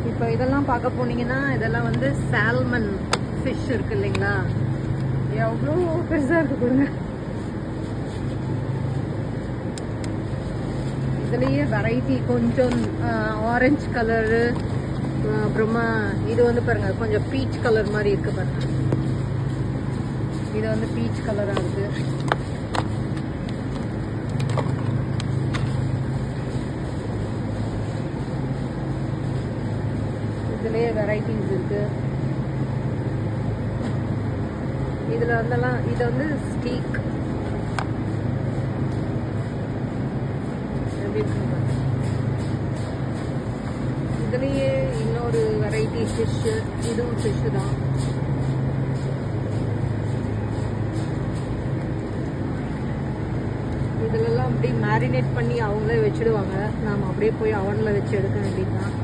இப்போ இதெல்லாம் பார்க்க போனீங்கன்னா இதெல்லாம் வந்து சால்மன் ஃபிஷ் இருக்கு இல்லைங்களா, எவ்வளோ பெருசாக இருக்கு பாருங்க. இதுலேயே வெரைட்டி கொஞ்சம் ஆரஞ்சு கலரு, அப்புறமா இது வந்து பாருங்க கொஞ்சம் பீச் கலர் மாதிரி இருக்கு பாருங்க. இது வந்து பீச் கலராக இருக்கு. இதுலேயே வெரைட்டிஸ் இருக்கு. இதுல வந்தெல்லாம் இது வந்து ஸ்டீக். இதுலயே இன்னொரு வெரைட்டி ஃபிஷ், இதுவும் ஃபிஷ் தான். இதுலலாம் அப்படியே மேரினேட் பண்ணி அவங்களே வச்சிடுவாங்க. நாம அப்படியே போய் அவன்ல வச்சு எடுக்க வேண்டியதுதான்.